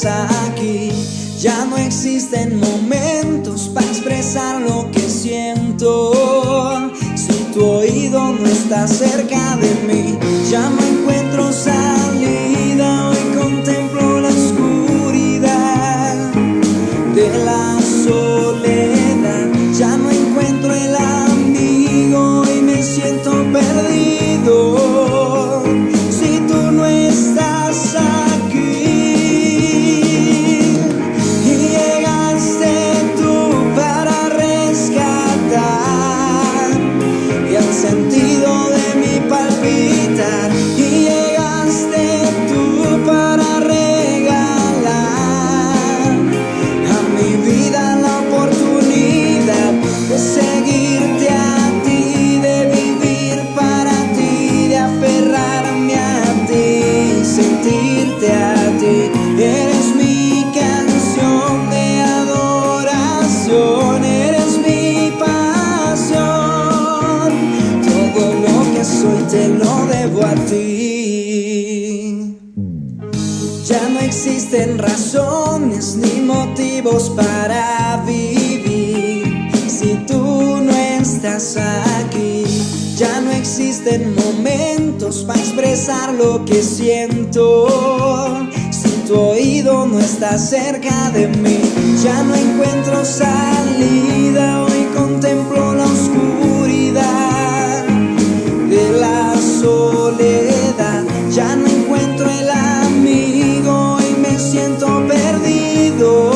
estás aquí. Ya no existen momentos para expresar lo que siento. Si tu oído no está cerca de mí, ya no encuentro salida. Hoy contemplo la oscuridad de la soledad. Ya no encuentro el amigo y me siento perdido. Si tú no estás aquí y llegaste tú para rescatar el sentido de mi palpitar, y llegaste tú para regalar a mi vida la oportunidad de seguirte a ti, de vivir para ti, de aferrarme a ti, sentirte a ti. Eres mi canción de adoración, eres mi pasión. Todo lo que soy te lo debo a ti. Ya no existen razones ni motivos para vivir si tú no estás aquí. Ya no existen momentos para expresar lo que siento. Si tu oído no está cerca de mí, ya no encuentro salida. Hoy contemplo la oscuridad de la soledad. Ya no encuentro el amigo y me siento perdido.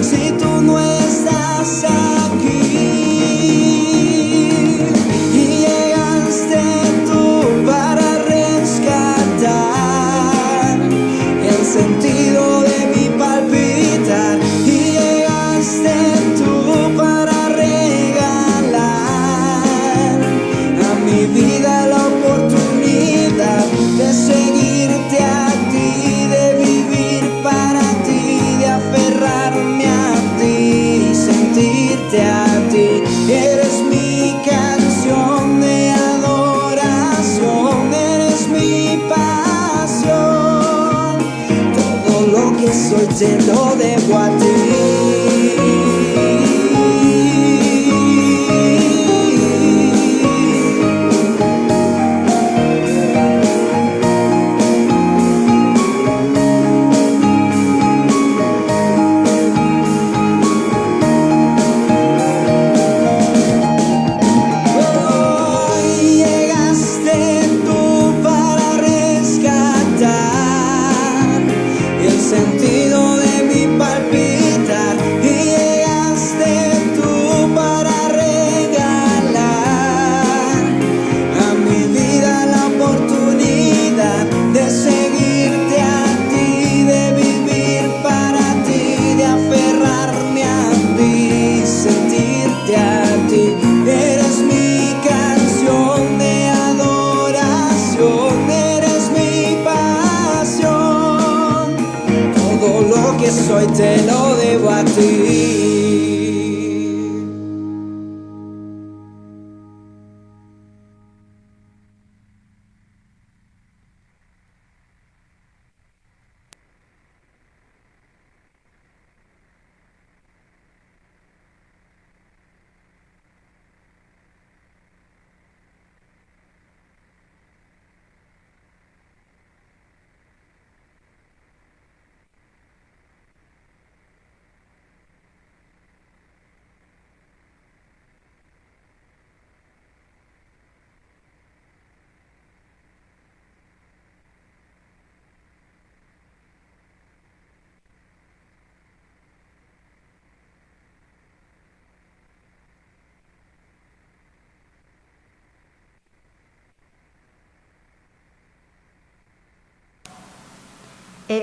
Si tú no estás aquí y llegaste tú para rescatar el sentido de mi palpitar, y llegaste tú para regalar a mi vida la oportunidad de seguirte a ti, de vivir para ti, de aferrarme a ti, sentirte a ti. Eres mi canción de adoración, eres mi pasión. Todo lo que soy te lo debo a ti. Sentido de mi palpitar, y llegaste tú para regalar a mi vida la oportunidad de seguirte a ti, de vivir para ti, de aferrarme a ti, sentirte a ti. Eres mi canción de adoración, eres mi pasión. Todo lo que soy te lo debo a ti.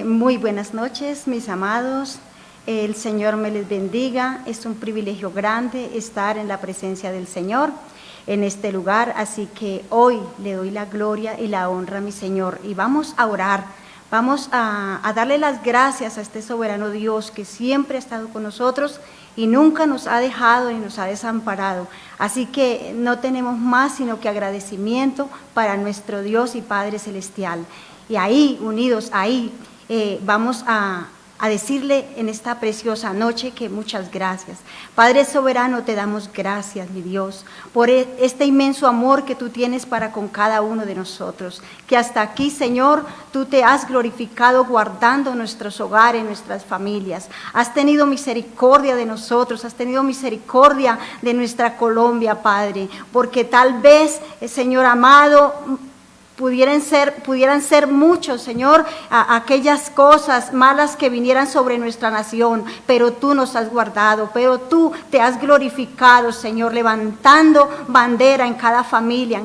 Muy buenas noches, mis amados. El Señor me les bendiga. Es un privilegio grande estar en la presencia del Señor en este lugar. Así que hoy le doy la gloria y la honra a mi Señor. Y vamos a orar, vamos a darle las gracias a este soberano Dios que siempre ha estado con nosotros y nunca nos ha dejado ni nos ha desamparado. Así que no tenemos más sino que agradecimiento para nuestro Dios y Padre Celestial. Y ahí, unidos ahí, vamos a decirle en esta preciosa noche que muchas gracias. Padre soberano, te damos gracias, mi Dios, por este inmenso amor que tú tienes para con cada uno de nosotros, que hasta aquí, Señor, tú te has glorificado guardando nuestros hogares, nuestras familias. Has tenido misericordia de nosotros, has tenido misericordia de nuestra Colombia, Padre, porque tal vez, Señor amado, pudieran ser muchos, Señor, aquellas cosas malas que vinieran sobre nuestra nación, pero tú nos has guardado, pero tú te has glorificado, Señor, levantando bandera en cada familia,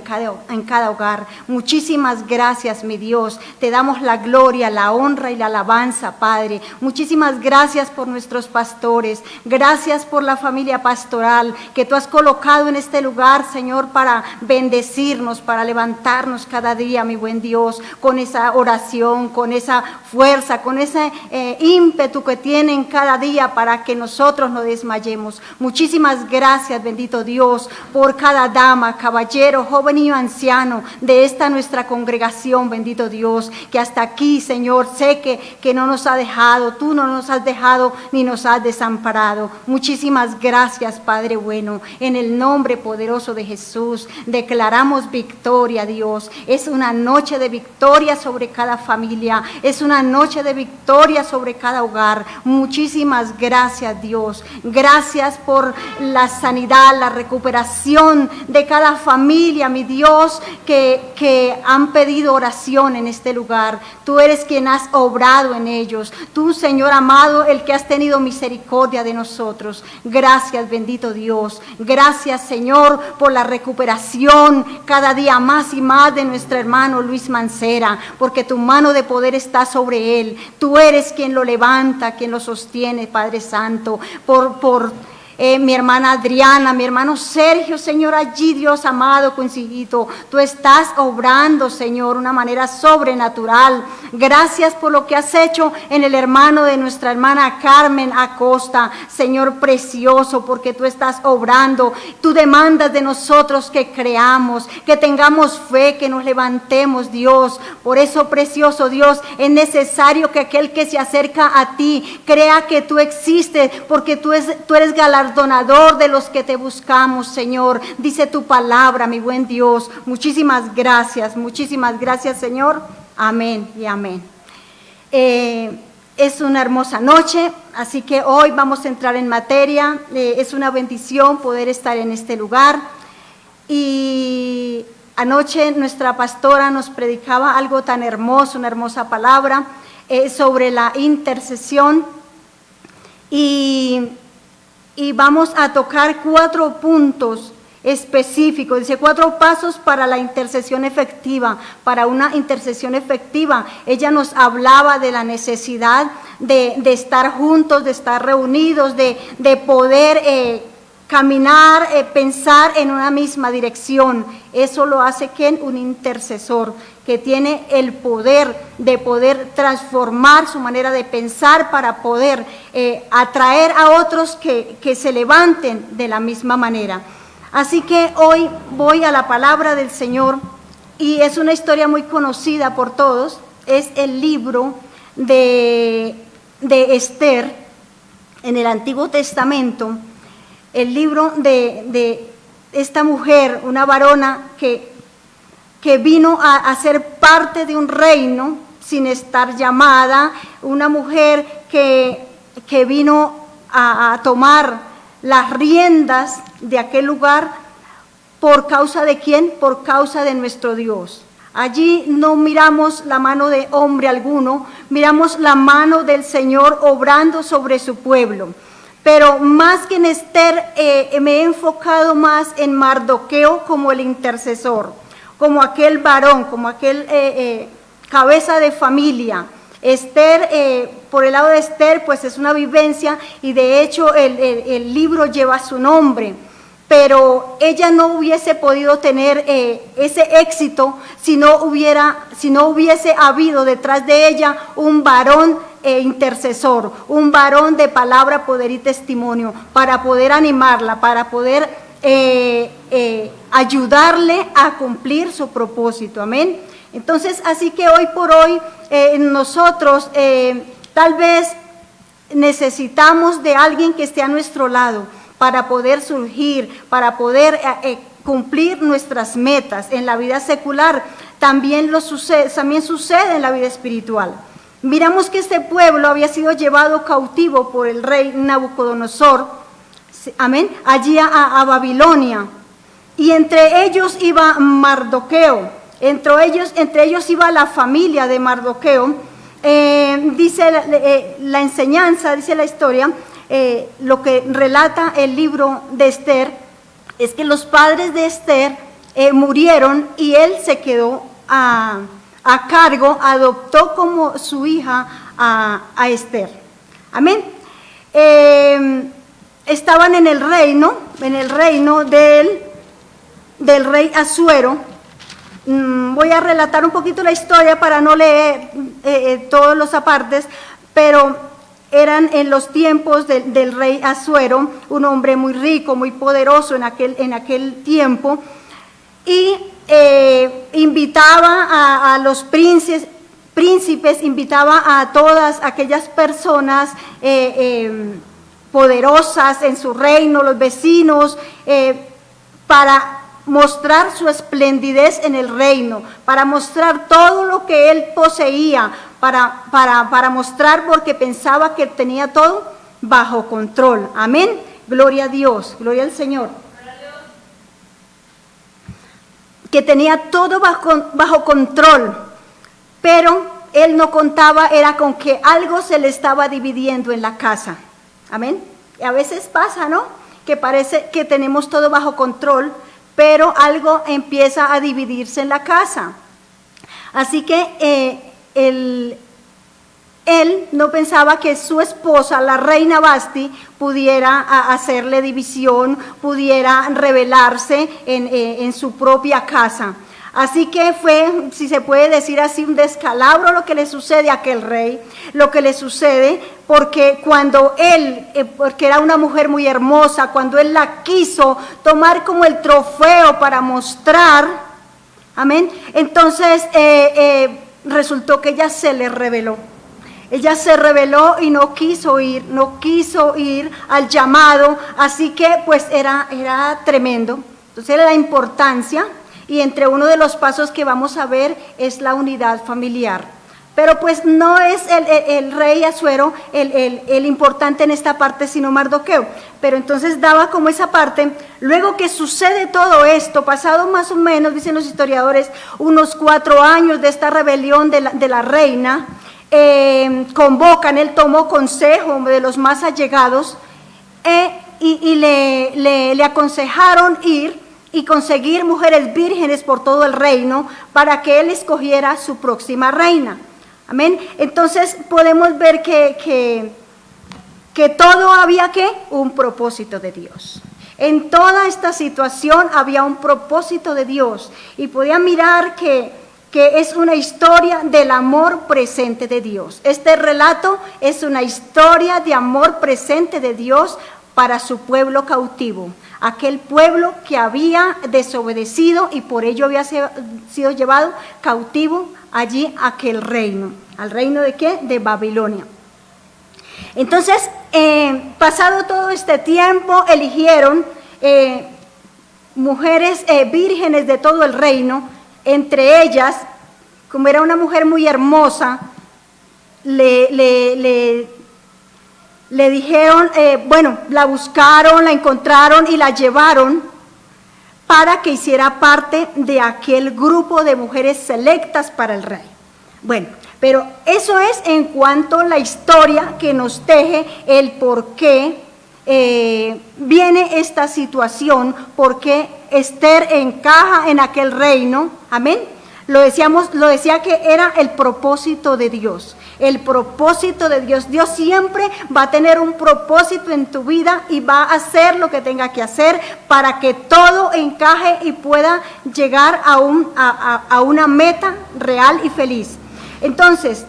en cada hogar. Muchísimas gracias, mi Dios. Te damos la gloria, la honra y la alabanza, Padre. Muchísimas gracias por nuestros pastores. Gracias por la familia pastoral que tú has colocado en este lugar, Señor, para bendecirnos, para levantarnos cada día, mi buen Dios, con esa oración, con esa fuerza, con ese ímpetu que tienen cada día para que nosotros no desmayemos. Muchísimas gracias, bendito Dios, por cada dama, caballero, joven y anciano de esta nuestra congregación, bendito Dios, que hasta aquí, Señor, sé que no nos ha dejado, tú no nos has dejado ni nos has desamparado. Muchísimas gracias, Padre bueno. En el nombre poderoso de Jesús declaramos victoria, Dios. Es una noche de victoria sobre cada familia, es una noche de victoria sobre cada hogar. Muchísimas gracias, Dios. Gracias por la sanidad, la recuperación de cada familia, mi Dios, que han pedido oración en este lugar. Tú eres quien has obrado en ellos. Tú, Señor amado, el que has tenido misericordia de nosotros. Gracias, bendito Dios. Gracias, Señor, por la recuperación cada día más y más de nuestro hermano Luis Mancera, porque tu mano de poder está sobre él. Tú eres quien lo levanta, quien lo sostiene, Padre Santo, por mi hermana Adriana, mi hermano Sergio, Señor, allí, Dios amado, consejito, tú estás obrando, Señor, una manera sobrenatural. Gracias por lo que has hecho en el hermano de nuestra hermana Carmen Acosta, Señor precioso, porque tú estás obrando. Tú demandas de nosotros que creamos, que tengamos fe, que nos levantemos, Dios. Por eso, precioso Dios, es necesario que aquel que se acerca a ti crea que tú existes, porque tú eres galardonador de los que te buscamos, Señor. Dice tu palabra, mi buen Dios. Muchísimas gracias, Señor. Amén y amén. Es una hermosa noche, así que hoy vamos a entrar en materia. Es una bendición poder estar en este lugar. Y anoche nuestra pastora nos predicaba algo tan hermoso, una hermosa palabra sobre la intercesión. Y vamos a tocar 4 puntos específicos. Dice 4 pasos para la intercesión efectiva. Para una intercesión efectiva, ella nos hablaba de la necesidad de estar juntos, de estar reunidos, de poder caminar, pensar en una misma dirección. Eso lo hace ¿quién? Un intercesor, que tiene el poder de poder transformar su manera de pensar para poder atraer a otros que se levanten de la misma manera. Así que hoy voy a la palabra del Señor, y es una historia muy conocida por todos. Es el libro de Esther en el Antiguo Testamento. El libro de esta mujer, una varona que vino a ser parte de un reino sin estar llamada, una mujer que vino a tomar las riendas de aquel lugar. ¿Por causa de quién? Por causa de nuestro Dios. Allí no miramos la mano de hombre alguno, miramos la mano del Señor obrando sobre su pueblo. Pero más que en Esther, me he enfocado más en Mardoqueo como el intercesor, como aquel varón, como aquel cabeza de familia. Esther, por el lado de Esther, pues es una vivencia, y de hecho el libro lleva su nombre. Pero ella no hubiese podido tener ese éxito si no hubiese habido detrás de ella un varón intercesor, un varón de palabra, poder y testimonio, para poder animarla, para poder ayudarle a cumplir su propósito. Amén. Entonces, así que hoy por hoy nosotros tal vez necesitamos de alguien que esté a nuestro lado para poder surgir, para poder cumplir nuestras metas en la vida secular. También sucede en la vida espiritual. Miramos que este pueblo había sido llevado cautivo por el rey Nabucodonosor, amén, allí a Babilonia. Y entre ellos iba Mardoqueo, entre ellos iba la familia de Mardoqueo. Dice la enseñanza, dice la historia, lo que relata el libro de Esther, es que los padres de Esther murieron y él se quedó a cargo, adoptó como su hija a Esther. Amén. Estaban en el reino del rey Asuero. Voy a relatar un poquito la historia para no leer todos los apartes, pero eran en los tiempos del rey Asuero, un hombre muy rico, muy poderoso en aquel tiempo, y invitaba a los príncipes, invitaba a todas aquellas personas poderosas en su reino, los vecinos, para mostrar su esplendidez en el reino, para mostrar todo lo que él poseía, para mostrar, porque pensaba que tenía todo bajo control. Amén. Gloria a Dios, gloria al Señor. Que tenía todo bajo control, pero él no contaba, era con que algo se le estaba dividiendo en la casa. Amén. Y a veces pasa, ¿no? Que parece que tenemos todo bajo control, pero algo empieza a dividirse en la casa. Así que él no pensaba que su esposa, la reina Vasti, pudiera hacerle división, pudiera rebelarse en su propia casa. Así que fue, si se puede decir así, un descalabro lo que le sucede a aquel rey, lo que le sucede, porque cuando él, porque era una mujer muy hermosa, cuando él la quiso tomar como el trofeo para mostrar, amén, entonces resultó que ella se le rebeló. Ella se rebeló y no quiso ir al llamado, así que pues era tremendo. Entonces era la importancia, y entre uno de los pasos que vamos a ver es la unidad familiar. Pero pues no es el rey Asuero el importante en esta parte, sino Mardoqueo. Pero entonces daba como esa parte. Luego que sucede todo esto, pasado más o menos, dicen los historiadores, unos 4 años de esta rebelión de la reina, convocan, él tomó consejo de los más allegados y le aconsejaron ir y conseguir mujeres vírgenes por todo el reino para que él escogiera su próxima reina. Amén. Entonces podemos ver que todo había un propósito de Dios. En toda esta situación había un propósito de Dios, y podía mirar que es una historia del amor presente de Dios. Este relato es una historia de amor presente de Dios para su pueblo cautivo, aquel pueblo que había desobedecido y por ello había sido llevado cautivo allí a aquel reino. ¿Al reino de qué? De Babilonia. Entonces, pasado todo este tiempo, eligieron mujeres vírgenes de todo el reino. Entre ellas, como era una mujer muy hermosa, le dijeron, la buscaron, la encontraron y la llevaron para que hiciera parte de aquel grupo de mujeres selectas para el rey. Bueno, pero eso es en cuanto a la historia que nos teje el por qué viene esta situación, por qué Esther encaja en aquel reino. Amén. Lo decía que era el propósito de Dios. El propósito de Dios. Dios siempre va a tener un propósito en tu vida y va a hacer lo que tenga que hacer para que todo encaje y pueda llegar a una meta real y feliz. Entonces,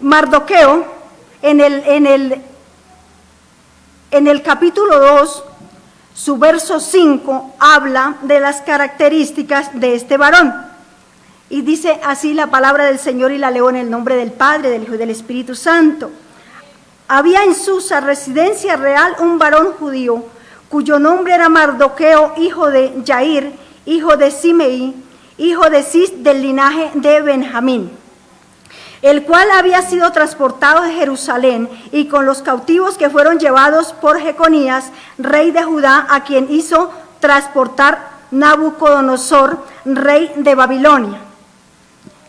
Mardoqueo, en el capítulo 2, Su verso 5 habla de las características de este varón. Y dice así la palabra del Señor, y la leo en el nombre del Padre, del Hijo y del Espíritu Santo. Había en Susa, residencia real, un varón judío, cuyo nombre era Mardoqueo, hijo de Jair, hijo de Simei, hijo de Cis, del linaje de Benjamín, el cual había sido transportado de Jerusalén y con los cautivos que fueron llevados por Jeconías, rey de Judá, a quien hizo transportar Nabucodonosor, rey de Babilonia.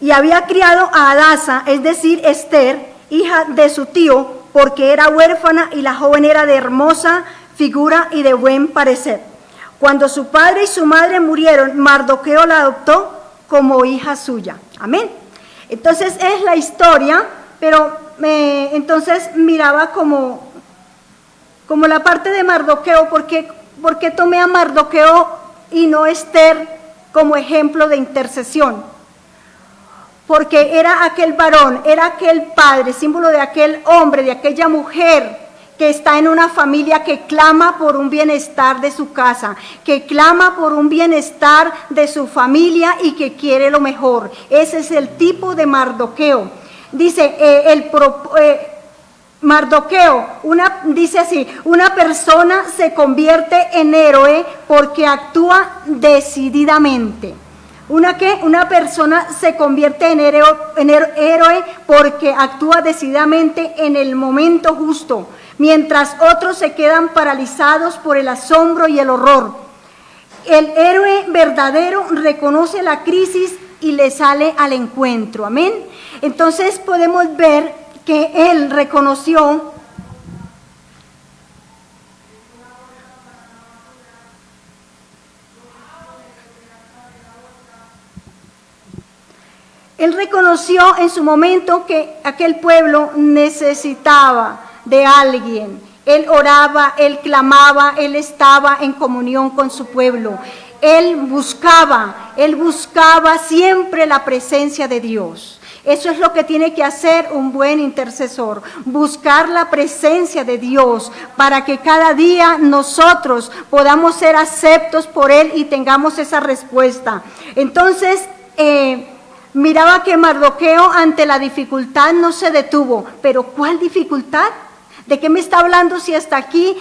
Y había criado a Hadasa, es decir, Esther, hija de su tío, porque era huérfana y la joven era de hermosa figura y de buen parecer. Cuando su padre y su madre murieron, Mardoqueo la adoptó como hija suya. Amén. Entonces es la historia, pero entonces miraba como la parte de Mardoqueo. ¿Por qué tomé a Mardoqueo y no Esther como ejemplo de intercesión? Porque era aquel varón, era aquel padre, símbolo de aquel hombre, de aquella mujer que está en una familia que clama por un bienestar de su casa, que clama por un bienestar de su familia y que quiere lo mejor. Ese es el tipo de Mardoqueo. Dice Mardoqueo, dice así: una persona se convierte en héroe porque actúa decididamente. Una persona se convierte en héroe porque actúa decididamente en el momento justo, mientras otros se quedan paralizados por el asombro y el horror. El héroe verdadero reconoce la crisis y le sale al encuentro. Amén. Entonces podemos ver que él reconoció en su momento que aquel pueblo necesitaba de alguien. Él oraba, él clamaba, él estaba en comunión con su pueblo. Él buscaba siempre la presencia de Dios. Eso es lo que tiene que hacer un buen intercesor, buscar la presencia de Dios para que cada día nosotros podamos ser aceptos por Él y tengamos esa respuesta. Entonces, miraba que Mardoqueo ante la dificultad no se detuvo. ¿Pero cuál dificultad? ¿De qué me está hablando si hasta aquí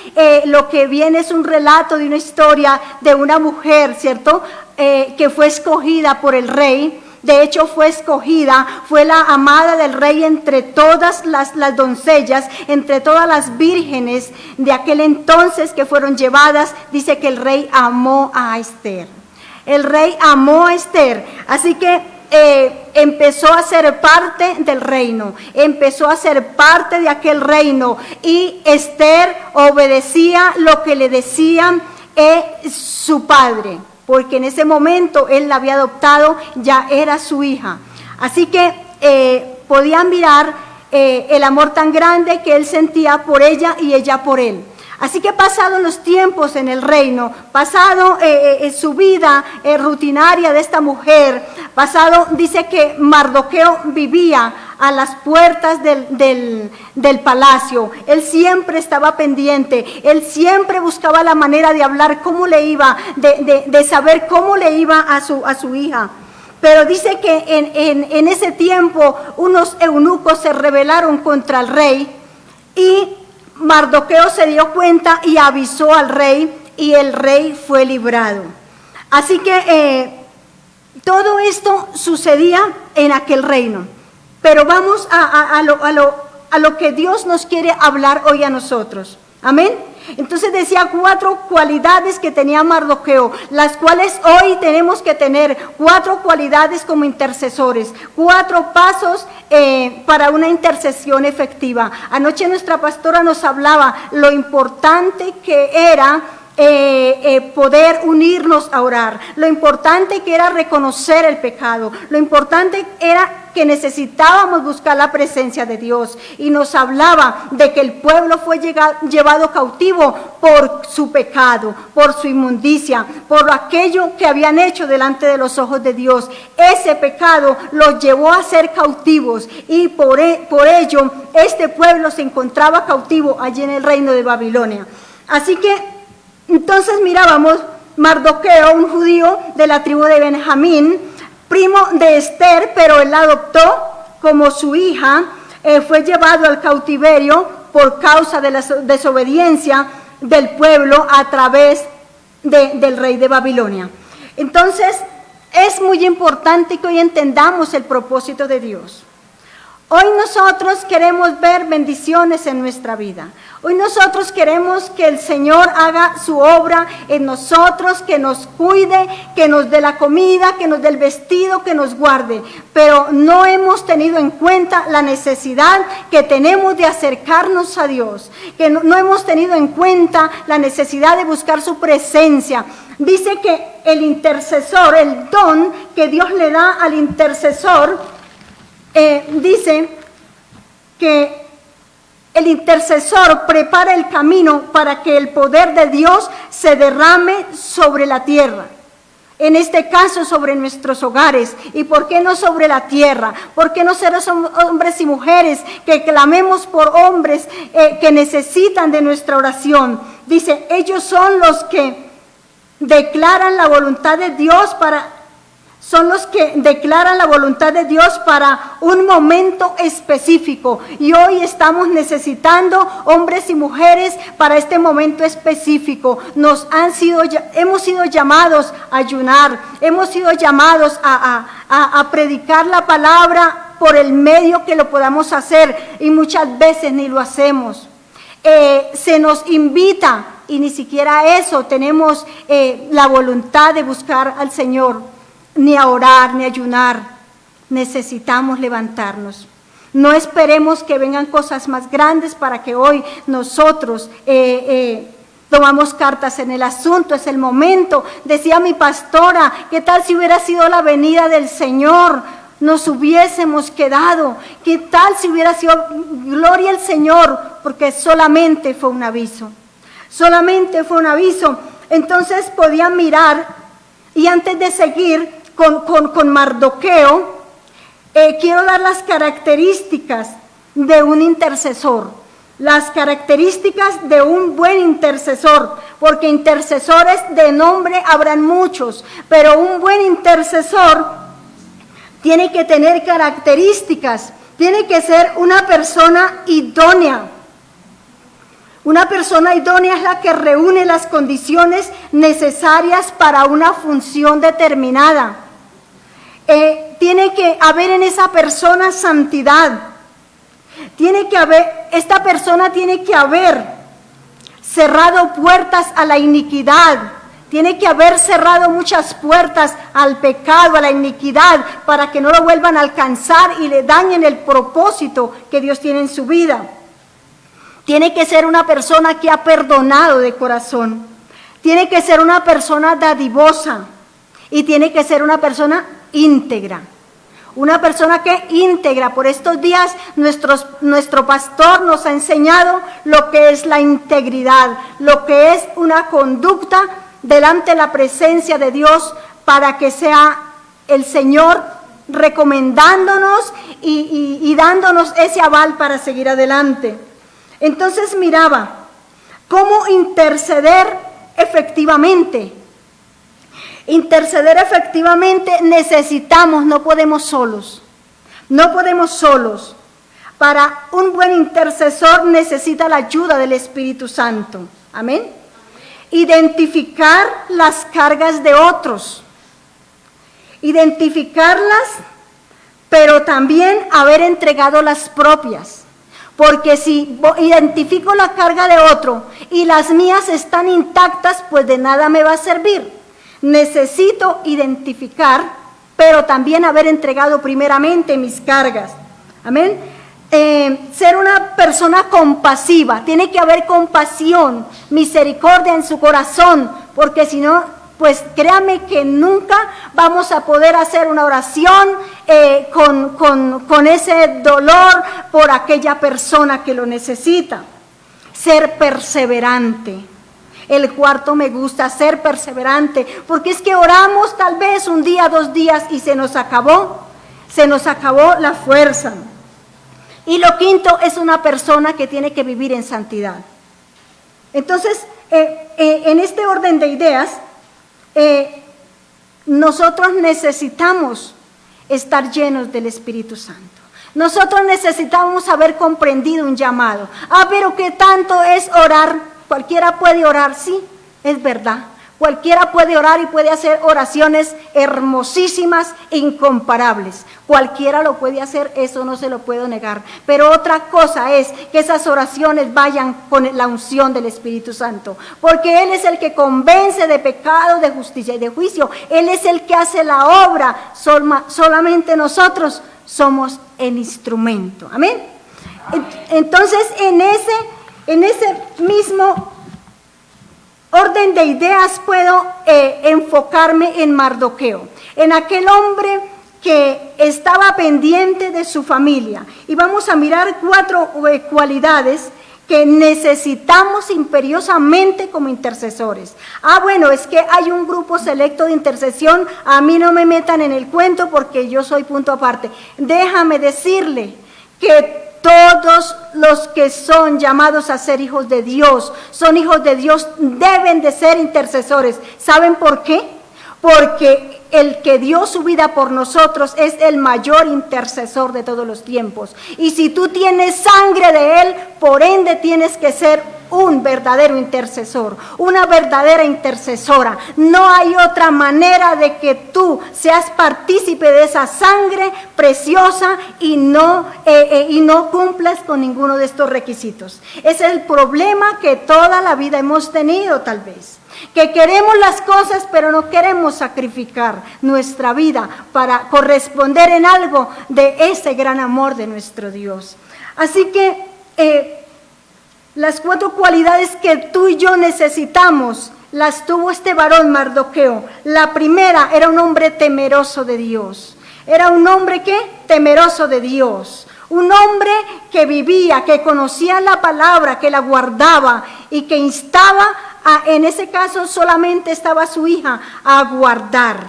lo que viene es un relato de una historia de una mujer, ¿cierto? Que fue escogida por el rey. De hecho fue escogida, fue la amada del rey entre todas las doncellas, entre todas las vírgenes de aquel entonces que fueron llevadas. Dice que el rey amó a Esther. El rey amó a Esther. Así que empezó a ser parte del reino, empezó a ser parte de aquel reino, y Esther obedecía lo que le decía su padre, porque en ese momento él la había adoptado, ya era su hija. Así que podían mirar el amor tan grande que él sentía por ella y ella por él. Así que pasados los tiempos en el reino, pasado su vida rutinaria de esta mujer, dice que Mardoqueo vivía a las puertas del palacio. Él siempre estaba pendiente, él siempre buscaba la manera de hablar cómo le iba, de saber cómo le iba a su hija. Pero dice que en ese tiempo unos eunucos se rebelaron contra el rey, y Mardoqueo se dio cuenta y avisó al rey, y el rey fue librado. Así que todo esto sucedía en aquel reino. Pero vamos a lo que Dios nos quiere hablar hoy a nosotros. Amén. Entonces decía 4 cualidades que tenía Mardoqueo, las cuales hoy tenemos que tener. 4 cualidades como intercesores, 4 pasos para una intercesión efectiva. Anoche nuestra pastora nos hablaba lo importante que era poder unirnos a orar, lo importante que era reconocer el pecado, lo importante era que necesitábamos buscar la presencia de Dios. Y nos hablaba de que el pueblo fue llevado cautivo por su pecado, por su inmundicia, por aquello que habían hecho delante de los ojos de Dios. Ese pecado los llevó a ser cautivos, y por ello este pueblo se encontraba cautivo allí en el reino de Babilonia. Así que Entonces mirábamos, Mardoqueo, un judío de la tribu de Benjamín, primo de Esther, pero él la adoptó como su hija, fue llevado al cautiverio por causa de la desobediencia del pueblo a través del rey de Babilonia. Entonces, es muy importante que hoy entendamos el propósito de Dios. Hoy nosotros queremos ver bendiciones en nuestra vida. Hoy nosotros queremos que el Señor haga su obra en nosotros, que nos cuide, que nos dé la comida, que nos dé el vestido, que nos guarde. Pero no hemos tenido en cuenta la necesidad que tenemos de acercarnos a Dios, que no hemos tenido en cuenta la necesidad de buscar su presencia. Dice que el intercesor, el don que Dios le da al intercesor, dice que el intercesor prepara el camino para que el poder de Dios se derrame sobre la tierra. En este caso sobre nuestros hogares. ¿Y por qué no sobre la tierra? ¿Por qué no ser hombres y mujeres que clamemos por hombres que necesitan de nuestra oración? Dice, ellos son los que declaran la voluntad de Dios son los que declaran la voluntad de Dios para un momento específico. Y hoy estamos necesitando hombres y mujeres para este momento específico. Hemos sido llamados a ayunar, hemos sido llamados a predicar la palabra por el medio que lo podamos hacer. Y muchas veces ni lo hacemos. Se nos invita y ni siquiera eso tenemos la voluntad de buscar al Señor. Ni a orar, ni a ayunar. Necesitamos levantarnos. No esperemos que vengan cosas más grandes para que hoy nosotros tomamos cartas en el asunto. Es el momento. Decía mi pastora, ¿qué tal si hubiera sido la venida del Señor? Nos hubiésemos quedado. ¿Qué tal si hubiera sido gloria al Señor? Porque solamente fue un aviso. Solamente fue un aviso. Entonces podían mirar, y antes de seguir con Mardoqueo, quiero dar las características de un intercesor, las características de un buen intercesor, porque intercesores de nombre habrán muchos, pero un buen intercesor tiene que tener características, tiene que ser una persona idónea. Una persona idónea es la que reúne las condiciones necesarias para una función determinada. Tiene que haber en esa persona santidad. Esta persona tiene que haber cerrado puertas a la iniquidad. Tiene que haber cerrado muchas puertas al pecado, a la iniquidad, para que no lo vuelvan a alcanzar y le dañen el propósito que Dios tiene en su vida. Tiene que ser una persona que ha perdonado de corazón. Tiene que ser una persona dadivosa. Y tiene que ser una persona íntegra. Una persona que íntegra. Por estos días nuestro pastor nos ha enseñado lo que es la integridad. Lo que es una conducta delante de la presencia de Dios para que sea el Señor recomendándonos y dándonos ese aval para seguir adelante. Entonces miraba cómo interceder efectivamente. Interceder efectivamente necesitamos, no podemos solos. No podemos solos. Para un buen intercesor necesita la ayuda del Espíritu Santo. Amén. Identificar las cargas de otros. Identificarlas, pero también haber entregado las propias. Porque si identifico la carga de otro y las mías están intactas, pues de nada me va a servir. Necesito identificar, pero también haber entregado primeramente mis cargas. Amén. Ser una persona compasiva. Tiene que haber compasión, misericordia en su corazón, porque si no, pues créame que nunca vamos a poder hacer una oración con ese dolor por aquella persona que lo necesita. Ser perseverante. El cuarto me gusta, ser perseverante, porque es que oramos tal vez un día, 2 días y se nos acabó la fuerza. Y lo quinto es una persona que tiene que vivir en santidad. Entonces, en este orden de ideas, nosotros necesitamos estar llenos del Espíritu Santo. Nosotros necesitamos haber comprendido un llamado. Pero ¿qué tanto es orar? Cualquiera puede orar, sí, es verdad. Cualquiera puede orar y puede hacer oraciones hermosísimas e incomparables. Cualquiera lo puede hacer, eso no se lo puedo negar. Pero otra cosa es que esas oraciones vayan con la unción del Espíritu Santo. Porque Él es el que convence de pecado, de justicia y de juicio. Él es el que hace la obra. Solamente nosotros somos el instrumento. Amén. Entonces, en ese mismo orden de ideas puedo enfocarme en Mardoqueo, en aquel hombre que estaba pendiente de su familia. Y vamos a mirar 4 cualidades que necesitamos imperiosamente como intercesores. Bueno, es que hay un grupo selecto de intercesión, a mí no me metan en el cuento porque yo soy punto aparte. Déjame decirle que todos los que son llamados a ser hijos de Dios, son hijos de Dios, deben de ser intercesores. ¿Saben por qué? Porque el que dio su vida por nosotros es el mayor intercesor de todos los tiempos. Y si tú tienes sangre de Él, por ende tienes que ser un verdadero intercesor, una verdadera intercesora. No hay otra manera de que tú seas partícipe de esa sangre preciosa y no cumplas con ninguno de estos requisitos. Ese es el problema que toda la vida hemos tenido, tal vez. Que queremos las cosas, pero no queremos sacrificar nuestra vida para corresponder en algo de ese gran amor de nuestro Dios. Así que las 4 cualidades que tú y yo necesitamos, las tuvo este varón Mardoqueo. La primera, era un hombre temeroso de Dios. Era un hombre, ¿qué? Temeroso de Dios. Un hombre que vivía, que conocía la palabra, que la guardaba y que instaba, en ese caso solamente estaba su hija, a guardar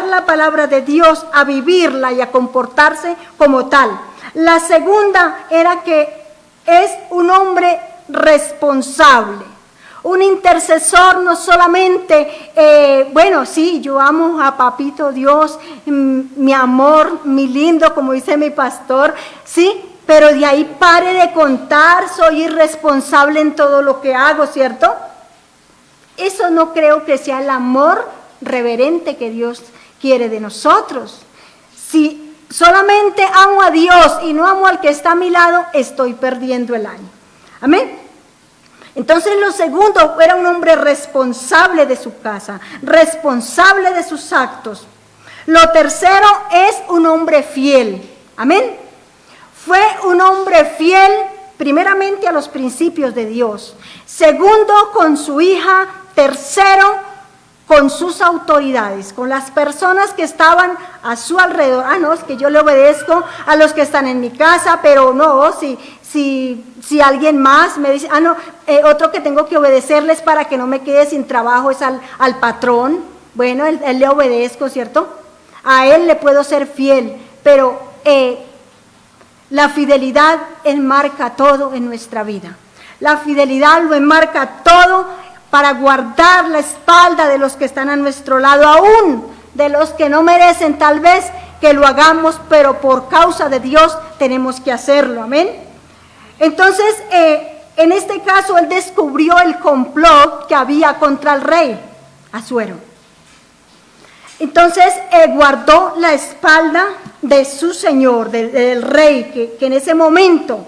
la palabra de Dios, a vivirla y a comportarse como tal. La segunda era que es un hombre responsable. Un intercesor no solamente, sí, yo amo a papito Dios, mi amor, mi lindo, como dice mi pastor, sí, pero de ahí pare de contar, soy irresponsable en todo lo que hago, ¿cierto? Eso no creo que sea el amor reverente que Dios quiere de nosotros. Si solamente amo a Dios y no amo al que está a mi lado, estoy perdiendo el año. Amén. Entonces lo segundo, era un hombre responsable de su casa, responsable de sus actos. Lo tercero es un hombre fiel. Amén. Fue un hombre fiel primeramente a los principios de Dios. Segundo, con su hija. Tercero, con sus autoridades, con las personas que estaban a su alrededor. No, es que yo le obedezco a los que están en mi casa, pero no, si alguien más me dice, otro que tengo que obedecerles para que no me quede sin trabajo es al patrón. Bueno, él le obedezco, ¿cierto? A él le puedo ser fiel, pero la fidelidad enmarca todo en nuestra vida. La fidelidad lo enmarca todo para guardar la espalda de los que están a nuestro lado, aún de los que no merecen tal vez que lo hagamos, pero por causa de Dios tenemos que hacerlo. Amén. Entonces, en este caso, él descubrió el complot que había contra el rey Asuero. Entonces, guardó la espalda de su señor, del rey, que en ese momento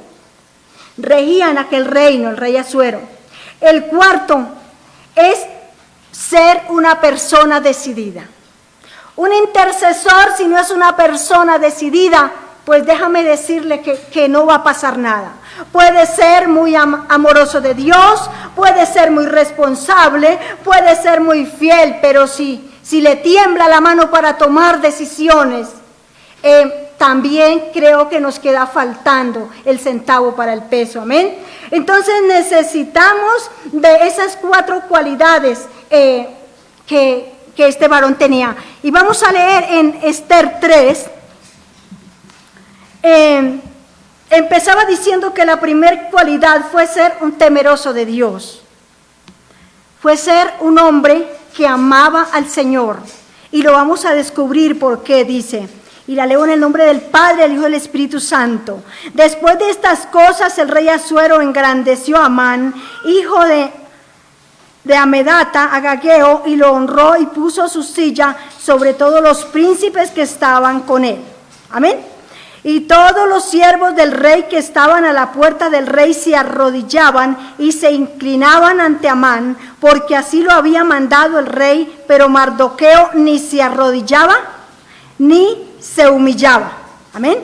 regía en aquel reino, el rey Asuero. El cuarto es ser una persona decidida. Un intercesor, si no es una persona decidida, pues déjame decirle que no va a pasar nada. Puede ser muy amoroso de Dios, puede ser muy responsable, puede ser muy fiel, pero si le tiembla la mano para tomar decisiones, también creo que nos queda faltando el centavo para el peso. Amén. Entonces necesitamos de esas 4 cualidades que este varón tenía. Y vamos a leer en Esther 3. Empezaba diciendo que la primera cualidad fue ser un temeroso de Dios. fue ser un hombre que amaba al Señor. Y lo vamos a descubrir por qué, dice. Y la leo en el nombre del Padre, del Hijo y del Espíritu Santo. Después de estas cosas, el rey Asuero engrandeció a Amán, hijo de Amedata, Agageo, y lo honró y puso su silla sobre todos los príncipes que estaban con él. Amén. Y todos los siervos del rey que estaban a la puerta del rey se arrodillaban y se inclinaban ante Amán, porque así lo había mandado el rey, pero Mardoqueo ni se arrodillaba ni se humillaba. Amén.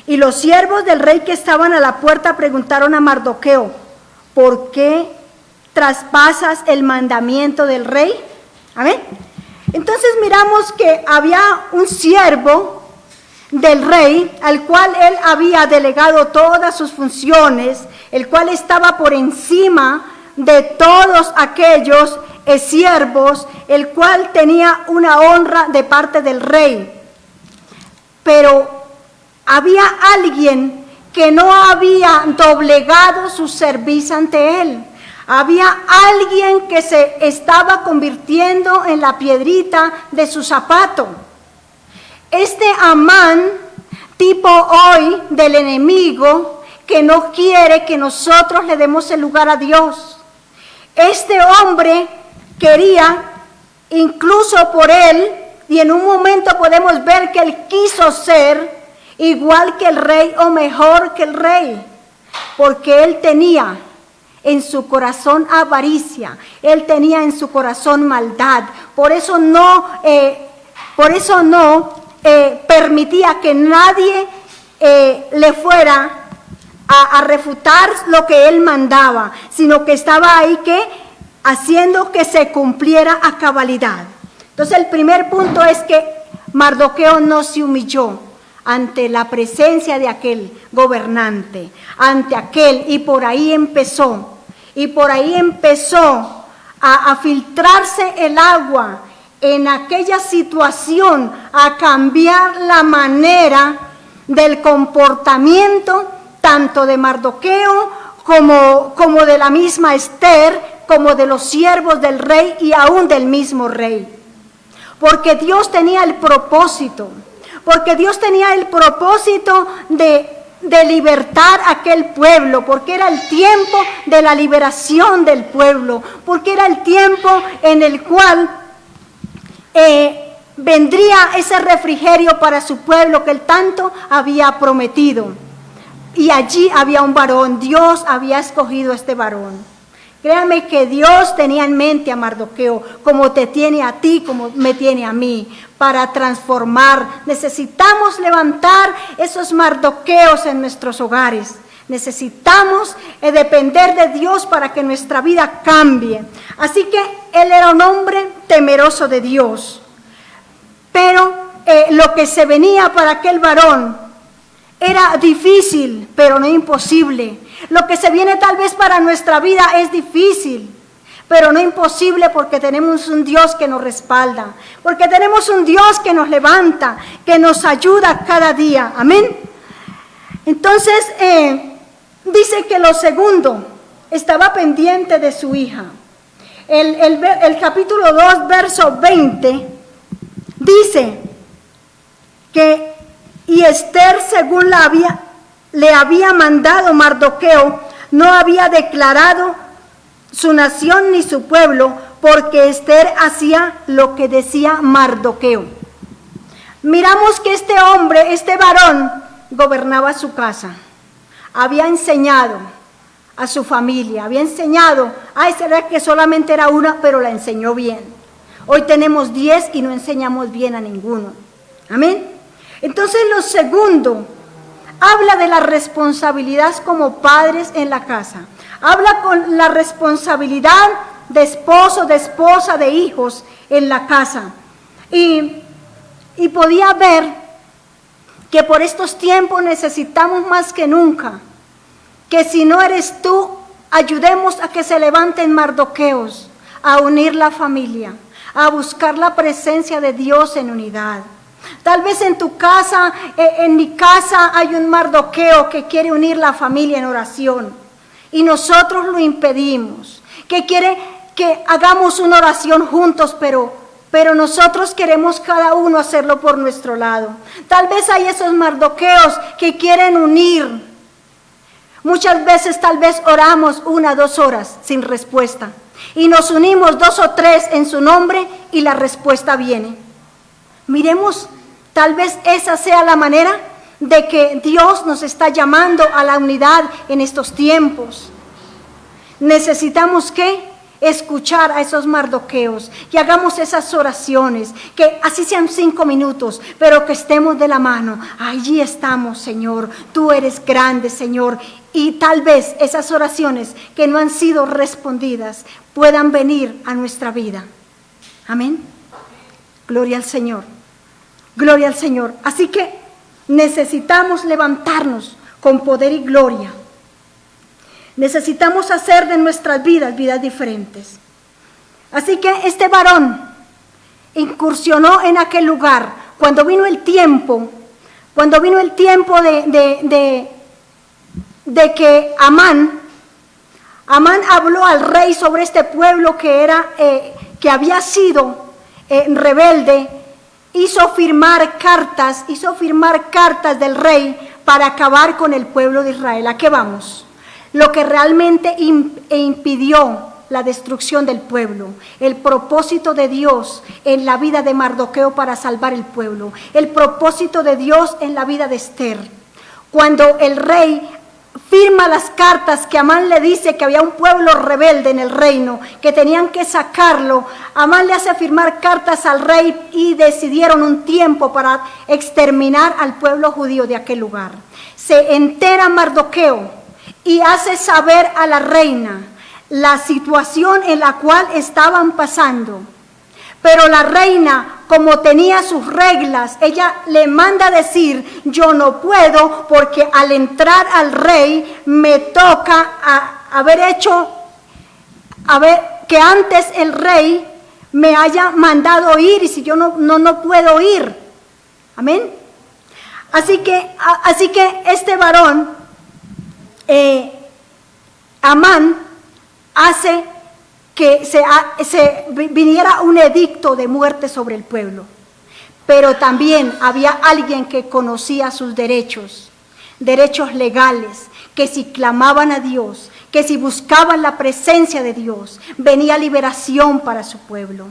Y los siervos del rey que estaban a la puerta preguntaron a Mardoqueo: ¿por qué traspasas el mandamiento del rey? Amén. Entonces miramos que había un siervo del rey, al cual él había delegado todas sus funciones, el cual estaba por encima de todos aquellos siervos, el cual tenía una honra de parte del rey. Pero había alguien que no había doblegado su servicio ante él. Había alguien que se estaba convirtiendo en la piedrita de su zapato. Este Amán, tipo hoy del enemigo, que no quiere que nosotros le demos el lugar a Dios. Este hombre quería, incluso por él, y en un momento podemos ver que él quiso ser igual que el rey o mejor que el rey, porque él tenía en su corazón avaricia, él tenía en su corazón maldad, por eso no permitía que nadie le fuera a refutar lo que él mandaba, sino que estaba ahí haciendo que se cumpliera a cabalidad. Entonces el primer punto es que Mardoqueo no se humilló ante la presencia de aquel gobernante, ante aquel, y por ahí empezó a filtrarse el agua en aquella situación, a cambiar la manera del comportamiento tanto de Mardoqueo como de la misma Esther, como de los siervos del rey y aún del mismo rey. Porque Dios tenía el propósito, de libertar a aquel pueblo, porque era el tiempo de la liberación del pueblo, porque era el tiempo en el cual vendría ese refrigerio para su pueblo que él tanto había prometido. Y allí había un varón, Dios había escogido a este varón. Créame que Dios tenía en mente a Mardoqueo, como te tiene a ti, como me tiene a mí, para transformar. Necesitamos levantar esos Mardoqueos en nuestros hogares. Necesitamos depender de Dios para que nuestra vida cambie. Así que él era un hombre temeroso de Dios. Pero lo que se venía para aquel varón era difícil, pero no imposible. Lo que se viene tal vez para nuestra vida es difícil, pero no imposible, porque tenemos un Dios que nos respalda, porque tenemos un Dios que nos levanta, que nos ayuda cada día. Amén. Entonces, dice que lo segundo, estaba pendiente de su hija. El capítulo 2, verso 20, dice que y Esther, según le había mandado Mardoqueo, no había declarado su nación ni su pueblo, porque Esther hacía lo que decía Mardoqueo. Miramos que este hombre, este varón, gobernaba su casa. Había enseñado a su familia, había enseñado, será que solamente era una, pero la enseñó bien. Hoy tenemos 10 y no enseñamos bien a ninguno. Amén. Entonces lo segundo, habla de la responsabilidad como padres en la casa. Habla con la responsabilidad de esposo, de esposa, de hijos en la casa. Y podía ver que por estos tiempos necesitamos más que nunca, que si no eres tú, ayudemos a que se levanten Mardoqueos, a unir la familia, a buscar la presencia de Dios en unidad. Tal vez en tu casa, en mi casa, hay un Mardoqueo que quiere unir la familia en oración y nosotros lo impedimos, que quiere que hagamos una oración juntos, pero nosotros queremos cada uno hacerlo por nuestro lado. Tal vez hay esos Mardoqueos que quieren unir. Muchas veces tal vez oramos 1 o 2 horas sin respuesta y nos unimos 2 o 3 en su nombre y la respuesta viene. Miremos, tal vez esa sea la manera de que Dios nos está llamando a la unidad en estos tiempos. Necesitamos ¿qué? Escuchar a esos Mardoqueos y hagamos esas oraciones, que así sean 5 minutos, pero que estemos de la mano. Allí estamos, Señor, tú eres grande, Señor, y tal vez esas oraciones que no han sido respondidas puedan venir a nuestra vida. Amén. Gloria al Señor, gloria al Señor. Así que necesitamos levantarnos con poder y gloria. Necesitamos hacer de nuestras vidas diferentes. Así que este varón incursionó en aquel lugar cuando vino el tiempo de que Amán habló al rey sobre este pueblo que había sido rebelde. Hizo firmar cartas del rey para acabar con el pueblo de Israel. ¿A qué vamos? Lo que realmente impidió la destrucción del pueblo, el propósito de Dios en la vida de Mardoqueo para salvar el pueblo, el propósito de Dios en la vida de Esther. Cuando el rey firma las cartas que Amán le dice que había un pueblo rebelde en el reino, que tenían que sacarlo, Amán le hace firmar cartas al rey y decidieron un tiempo para exterminar al pueblo judío de aquel lugar. Se entera Mardoqueo y hace saber a la reina la situación en la cual estaban pasando. Pero la reina, como tenía sus reglas, ella le manda decir: yo no puedo, porque al entrar al rey me toca que antes el rey me haya mandado ir, y si yo no puedo ir. Amén. Así que este varón, Amán, hace que se viniera un edicto de muerte sobre el pueblo. Pero también había alguien que conocía sus derechos legales, que si clamaban a Dios, que si buscaban la presencia de Dios, venía liberación para su pueblo.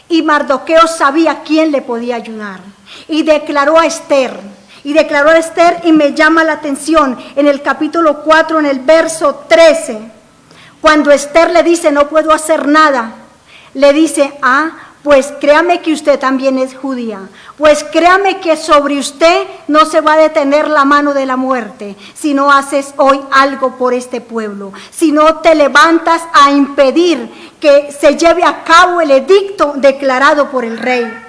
Y Mardoqueo sabía quién le podía ayudar, y declaró a Esther, y me llama la atención en el capítulo 4, en el verso 13, cuando Esther le dice: no puedo hacer nada, le dice: pues créame que usted también es judía, pues créame que sobre usted no se va a detener la mano de la muerte si no haces hoy algo por este pueblo, si no te levantas a impedir que se lleve a cabo el edicto declarado por el rey.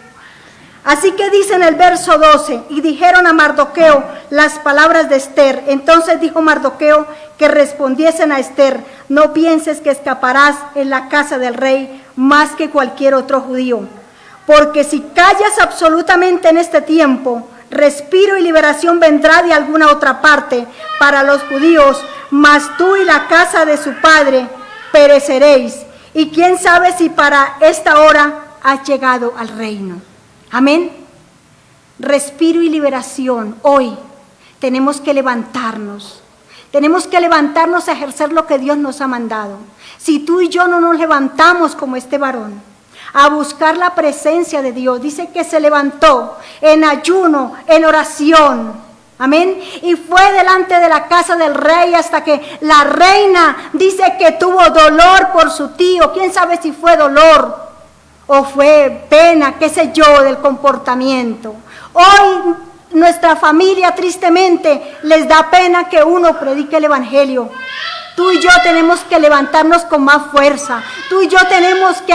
Así que dice en el verso 12: y dijeron a Mardoqueo las palabras de Esther. Entonces dijo Mardoqueo que respondiesen a Esther: no pienses que escaparás en la casa del rey más que cualquier otro judío, porque si callas absolutamente en este tiempo, respiro y liberación vendrá de alguna otra parte para los judíos, mas tú y la casa de su padre pereceréis, y quién sabe si para esta hora has llegado al reino. Amén. Respiro y liberación. Hoy tenemos que levantarnos. Tenemos que levantarnos a ejercer lo que Dios nos ha mandado. Si tú y yo no nos levantamos como este varón, a buscar la presencia de Dios, dice que se levantó en ayuno, en oración. Amén. Y fue delante de la casa del rey hasta que la reina dice que tuvo dolor por su tío. ¿Quién sabe si fue dolor o fue pena, qué sé yo, del comportamiento? Hoy nuestra familia tristemente les da pena que uno predique el evangelio. Tú y yo tenemos que levantarnos con más fuerza. Tú y yo tenemos que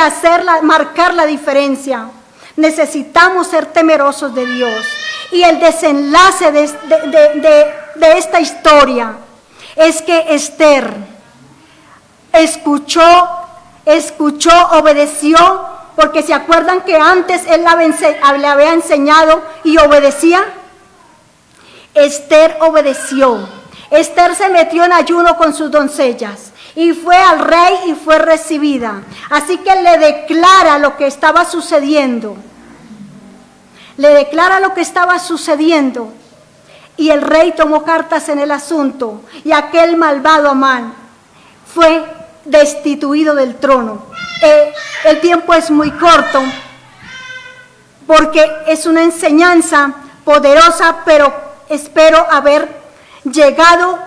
marcar la diferencia. Necesitamos ser temerosos de Dios. Y el desenlace de esta historia es que Esther escuchó, obedeció, porque se acuerdan que antes él le había enseñado y obedecía. Esther obedeció. Esther se metió en ayuno con sus doncellas y fue al rey y fue recibida. Así que le declara lo que estaba sucediendo. Le declara lo que estaba sucediendo. Y el rey tomó cartas en el asunto y aquel malvado Amán fue destituido del trono. El tiempo es muy corto porque es una enseñanza poderosa, pero espero haber llegado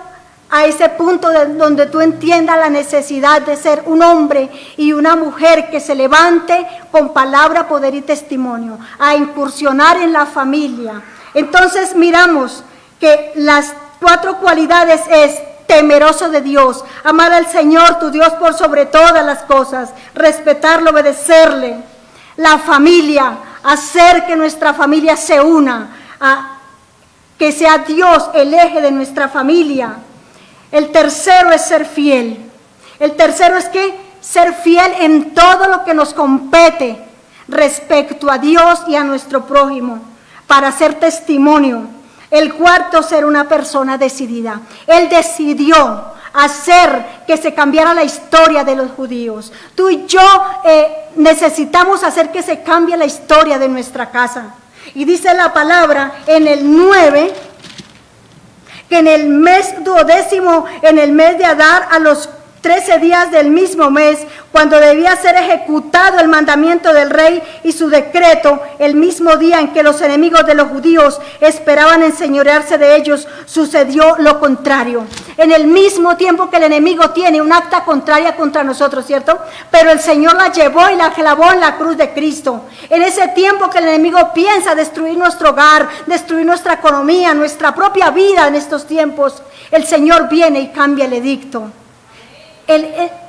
a ese punto donde tú entiendas la necesidad de ser un hombre y una mujer que se levante con palabra, poder y testimonio, a incursionar en la familia. Entonces miramos que las 4 cualidades es temeroso de Dios, amar al Señor tu Dios por sobre todas las cosas, respetarlo, obedecerle. La familia, hacer que nuestra familia se una, que sea Dios el eje de nuestra familia. El tercero es ser fiel. El tercero es que ser fiel en todo lo que nos compete respecto a Dios y a nuestro prójimo, para ser testimonio. El cuarto, ser una persona decidida. Él decidió hacer que se cambiara la historia de los judíos. Tú y yo necesitamos hacer que se cambie la historia de nuestra casa. Y dice la palabra en el 9, que en el mes 12º, en el mes de Adar, a los 13 días del mismo mes, cuando debía ser ejecutado el mandamiento del rey y su decreto, el mismo día en que los enemigos de los judíos esperaban enseñorearse de ellos, sucedió lo contrario. En el mismo tiempo que el enemigo tiene un acta contraria contra nosotros, ¿cierto? Pero el Señor la llevó y la clavó en la cruz de Cristo. En ese tiempo que el enemigo piensa destruir nuestro hogar, destruir nuestra economía, nuestra propia vida en estos tiempos, el Señor viene y cambia el edicto.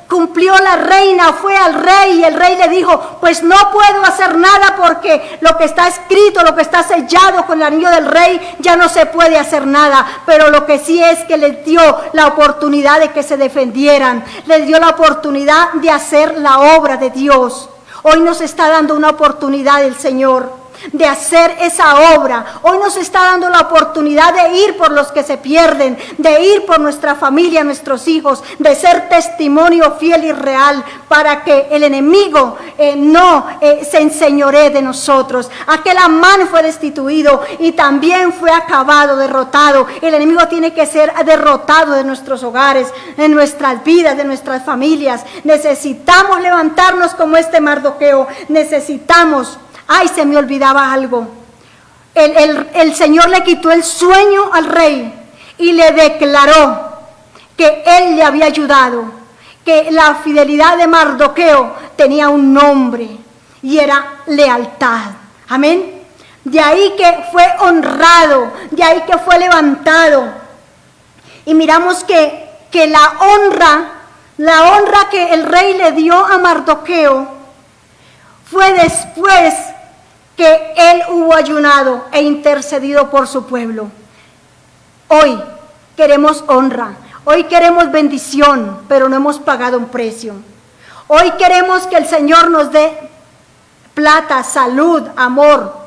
Cumplió la reina, fue al rey y el rey le dijo, pues no puedo hacer nada porque lo que está escrito, lo que está sellado con el anillo del rey, ya no se puede hacer nada. Pero lo que sí es que les dio la oportunidad de que se defendieran, les dio la oportunidad de hacer la obra de Dios. Hoy nos está dando una oportunidad el Señor de hacer esa obra. Hoy nos está dando la oportunidad de ir por los que se pierden, de ir por nuestra familia, nuestros hijos, de ser testimonio fiel y real para que el enemigo no se enseñoree de nosotros. Aquel Amán fue destituido y también fue acabado, derrotado. El enemigo tiene que ser derrotado de nuestros hogares, en nuestras vidas, de nuestras familias. Necesitamos levantarnos como este Mardoqueo. Necesitamos. Ay, se me olvidaba algo. El Señor le quitó el sueño al rey y le declaró que él le había ayudado, que la fidelidad de Mardoqueo tenía un nombre y era lealtad. Amén. De ahí que fue honrado, de ahí que fue levantado. Y miramos que la honra que el rey le dio a Mardoqueo fue después que él hubo ayunado e intercedido por su pueblo. Hoy queremos honra, hoy queremos bendición, pero no hemos pagado un precio. Hoy queremos que el Señor nos dé plata, salud, amor,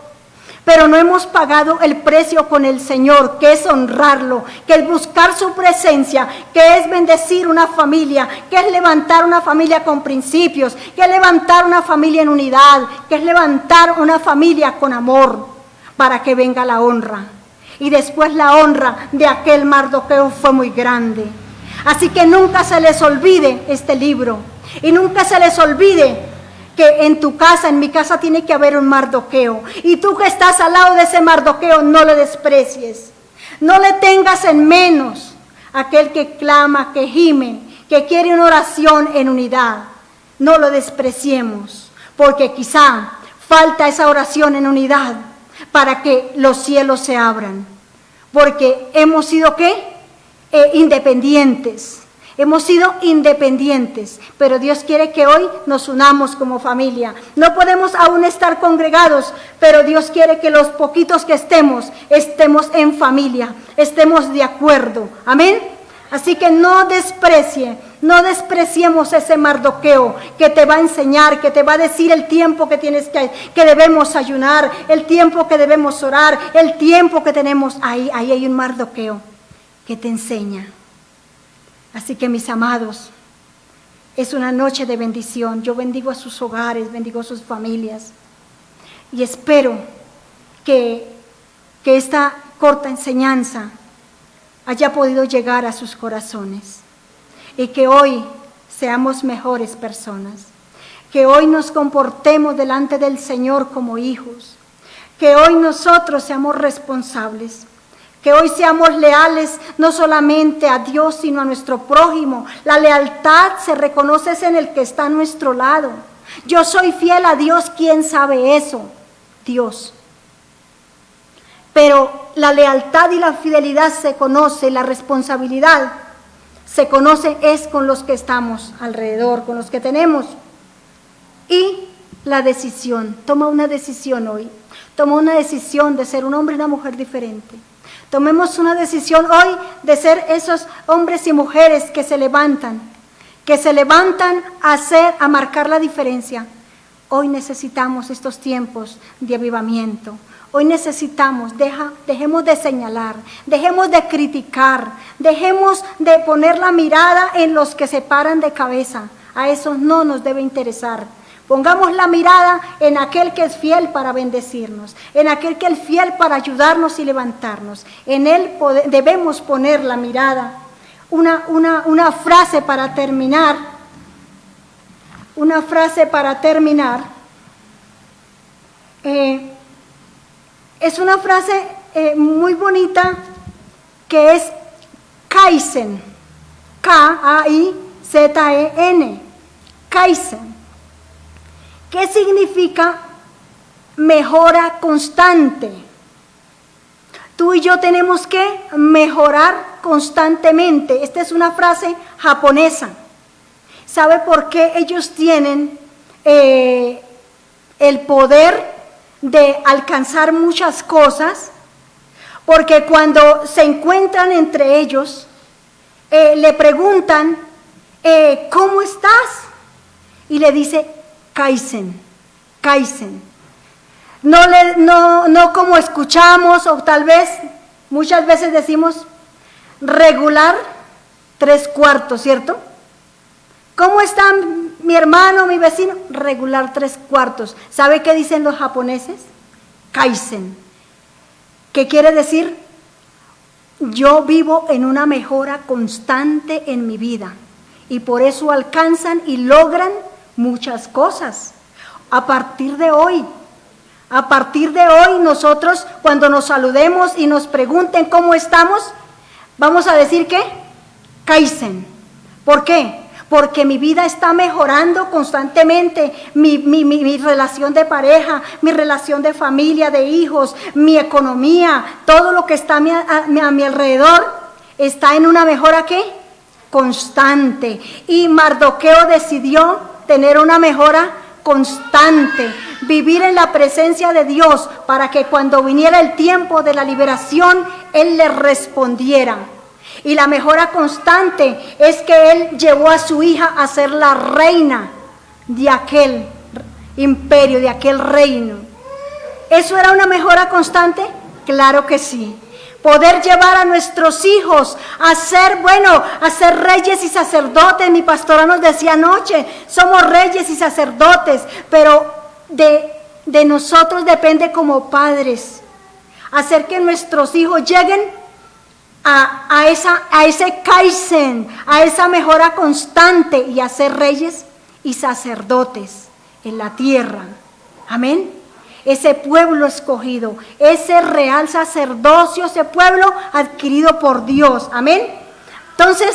pero no hemos pagado el precio con el Señor, que es honrarlo, que es buscar su presencia, que es bendecir una familia, que es levantar una familia con principios, que es levantar una familia en unidad, que es levantar una familia con amor, para que venga la honra. Y después la honra de aquel Mardoqueo fue muy grande. Así que nunca se les olvide este libro, y nunca se les olvide que en tu casa, en mi casa, tiene que haber un Mardoqueo. Y tú que estás al lado de ese Mardoqueo, no le desprecies. No le tengas en menos. Aquel que clama, que gime, que quiere una oración en unidad. No lo despreciemos, porque quizá falta esa oración en unidad para que los cielos se abran. Porque hemos sido, ¿qué? Independientes. Hemos sido independientes, pero Dios quiere que hoy nos unamos como familia. No podemos aún estar congregados, pero Dios quiere que los poquitos que estemos en familia, estemos de acuerdo. Amén. Así que no despreciemos ese Mardoqueo que te va a enseñar, que te va a decir el tiempo que que debemos ayunar, el tiempo que debemos orar, el tiempo que tenemos. Ahí hay un Mardoqueo que te enseña. Así que mis amados, Es una noche de bendición. Yo bendigo a sus hogares, bendigo a sus familias. Y espero que esta corta enseñanza haya podido llegar a sus corazones. Y que hoy seamos mejores personas. Que hoy nos comportemos delante del Señor como hijos. Que hoy nosotros seamos responsables. Que hoy seamos leales no solamente a Dios, sino a nuestro prójimo. La lealtad se reconoce en el que está a nuestro lado. Yo soy fiel a Dios, ¿quién sabe eso? Dios. Pero la lealtad y la fidelidad se conoce, la responsabilidad se conoce es con los que estamos alrededor, con los que tenemos. Y la decisión, toma una decisión hoy. Toma una decisión de ser un hombre y una mujer diferente. Tomemos una decisión hoy de ser esos hombres y mujeres que se levantan a marcar la diferencia. Hoy necesitamos estos tiempos de avivamiento. Hoy necesitamos, dejemos de señalar, dejemos de criticar, dejemos de poner la mirada en los que se paran de cabeza. A esos no nos debe interesar. Pongamos la mirada en aquel que es fiel para bendecirnos, en aquel que es fiel para ayudarnos y levantarnos. En él debemos poner la mirada. Una frase para terminar. Es una frase muy bonita que es Kaizen. K-A-I-Z-E-N. Kaizen. ¿Qué significa mejora constante? Tú y yo tenemos que mejorar constantemente. Esta es una frase japonesa. ¿Sabe por qué ellos tienen el poder de alcanzar muchas cosas? Porque cuando se encuentran entre ellos, le preguntan, ¿cómo estás? Y le dice, Kaizen. No como escuchamos, o tal vez muchas veces decimos regular 3/4, ¿cierto? ¿Cómo está mi hermano, mi vecino? Regular 3/4. ¿Sabe qué dicen los japoneses? Kaizen. ¿Qué quiere decir? Yo vivo en una mejora constante en mi vida y por eso alcanzan y logran muchas cosas. A partir de hoy nosotros cuando nos saludemos y nos pregunten cómo estamos, vamos a decir ¿qué? Kaizen. ¿Por qué? Porque mi vida está mejorando constantemente, mi relación de pareja, mi relación de familia, de hijos, mi economía, todo lo que está a mi alrededor está en una mejora ¿qué? Constante. Y Mardoqueo decidió tener una mejora constante, vivir en la presencia de Dios para que cuando viniera el tiempo de la liberación, Él le respondiera. Y la mejora constante es que Él llevó a su hija a ser la reina de aquel imperio, de aquel reino. ¿Eso era una mejora constante? Claro que sí. Poder llevar a nuestros hijos a ser reyes y sacerdotes. Mi pastora nos decía anoche, somos reyes y sacerdotes, pero de nosotros depende como padres hacer que nuestros hijos lleguen a ese Kaizen, a esa mejora constante y a ser reyes y sacerdotes en la tierra. Amén. Ese pueblo escogido, ese real sacerdocio, ese pueblo adquirido por Dios. Amén. Entonces,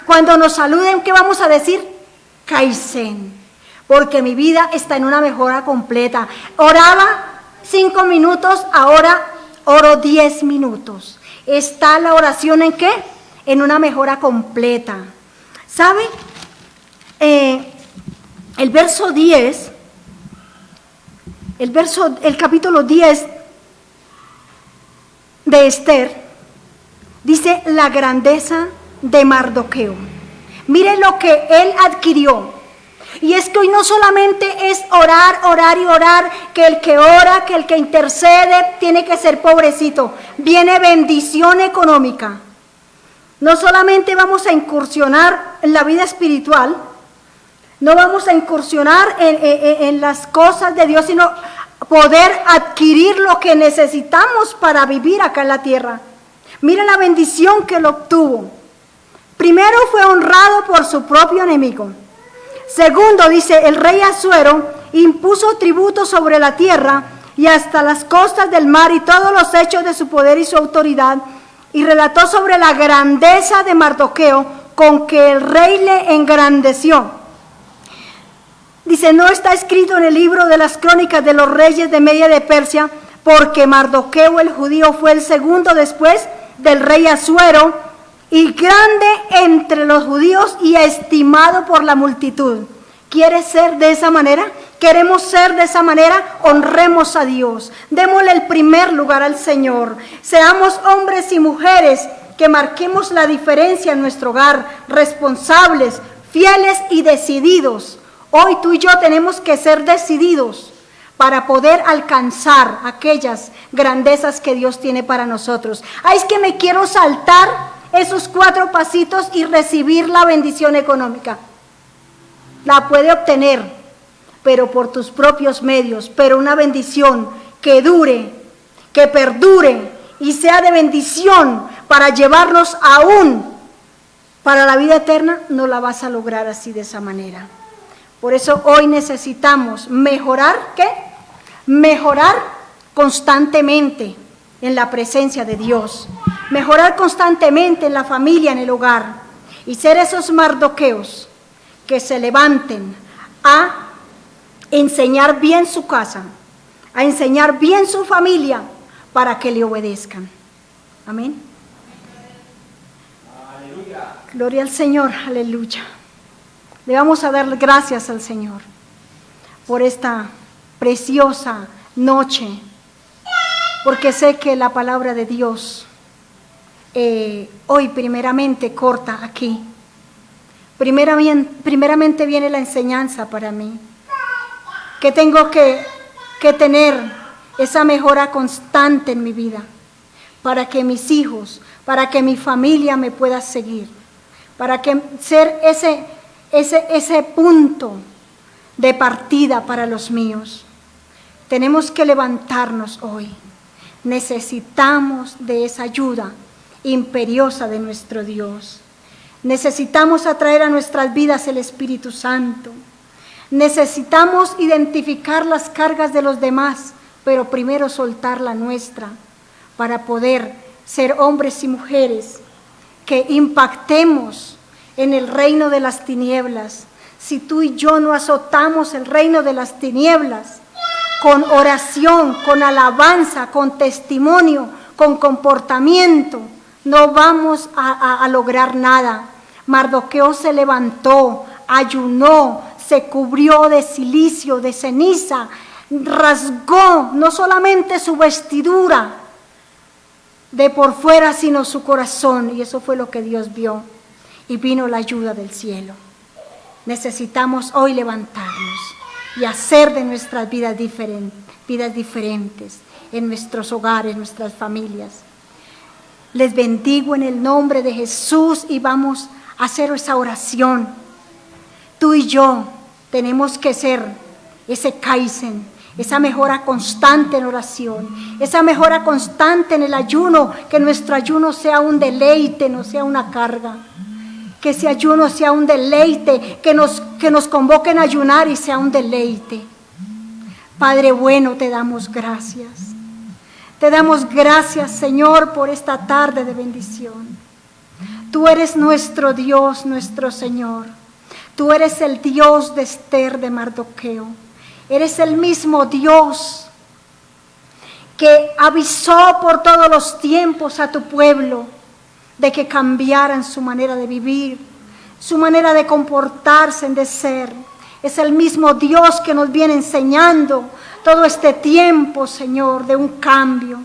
cuando nos saluden, ¿qué vamos a decir? Kaizen. Porque mi vida está en una mejora completa. Oraba 5 minutos, ahora oro 10 minutos. ¿Está la oración en qué? En una mejora completa. ¿Sabe? El verso 10... El capítulo 10 de Esther dice la grandeza de Mardoqueo. Mire lo que él adquirió. Y es que hoy no solamente es orar, que el que ora, que el que intercede tiene que ser pobrecito. Viene bendición económica. No solamente vamos a incursionar en la vida espiritual, no vamos a incursionar en las cosas de Dios, sino poder adquirir lo que necesitamos para vivir acá en la tierra. Mira la bendición que él obtuvo. Primero, fue honrado por su propio enemigo. Segundo, dice, el rey Asuero impuso tributo sobre la tierra y hasta las costas del mar y todos los hechos de su poder y su autoridad, y relató sobre la grandeza de Mardoqueo con que el rey le engrandeció. Dice, no está escrito en el libro de las crónicas de los reyes de Media de Persia, porque Mardoqueo el judío fue el segundo después del rey Asuero, y grande entre los judíos y estimado por la multitud. ¿Quieres ser de esa manera? ¿Queremos ser de esa manera? Honremos a Dios. Démosle el primer lugar al Señor. Seamos hombres y mujeres que marquemos la diferencia en nuestro hogar, responsables, fieles y decididos. Hoy tú y yo tenemos que ser decididos para poder alcanzar aquellas grandezas que Dios tiene para nosotros. Es que me quiero saltar esos 4 pasitos y recibir la bendición económica. La puede obtener, pero por tus propios medios, pero una bendición que dure, que perdure y sea de bendición para llevarnos aún para la vida eterna, no la vas a lograr así de esa manera. Por eso hoy necesitamos mejorar, ¿qué? Mejorar constantemente en la presencia de Dios, mejorar constantemente en la familia, en el hogar, y ser esos Mardoqueos que se levanten a enseñar bien su casa, a enseñar bien su familia, para que le obedezcan. Amén. Aleluya. Gloria al Señor, aleluya. Le vamos a dar gracias al Señor por esta preciosa noche, porque sé que la palabra de Dios hoy primeramente corta aquí. Primeramente viene la enseñanza para mí, que tengo que tener esa mejora constante en mi vida, para que mis hijos, para que mi familia me pueda seguir, para que ser ese punto de partida para los míos. Tenemos que levantarnos hoy. Necesitamos de esa ayuda imperiosa de nuestro Dios. Necesitamos atraer a nuestras vidas el Espíritu Santo. Necesitamos identificar las cargas de los demás, pero primero soltar la nuestra, para poder ser hombres y mujeres que impactemos en el reino de las tinieblas. Si tú y yo no azotamos el reino de las tinieblas con oración, con alabanza, con testimonio, con comportamiento, no vamos a lograr nada. Mardoqueo se levantó, ayunó, se cubrió de cilicio, de ceniza, rasgó no solamente su vestidura de por fuera, sino su corazón, y eso fue lo que Dios vio, y vino la ayuda del cielo. Necesitamos hoy levantarnos y hacer de nuestras vidas diferentes en nuestros hogares, nuestras familias. Les bendigo en el nombre de Jesús y vamos a hacer esa oración. Tú y yo tenemos que ser ese kaizen, esa mejora constante en oración, esa mejora constante en el ayuno, que nuestro ayuno sea un deleite, no sea una carga. Que ese ayuno sea un deleite, que nos convoquen a ayunar y sea un deleite. Padre bueno, te damos gracias. Te damos gracias, Señor, por esta tarde de bendición. Tú eres nuestro Dios, nuestro Señor. Tú eres el Dios de Esther, de Mardoqueo. Eres el mismo Dios que avisó por todos los tiempos a tu pueblo de que cambiaran su manera de vivir, su manera de comportarse, de ser. Es el mismo Dios que nos viene enseñando todo este tiempo, Señor, de un cambio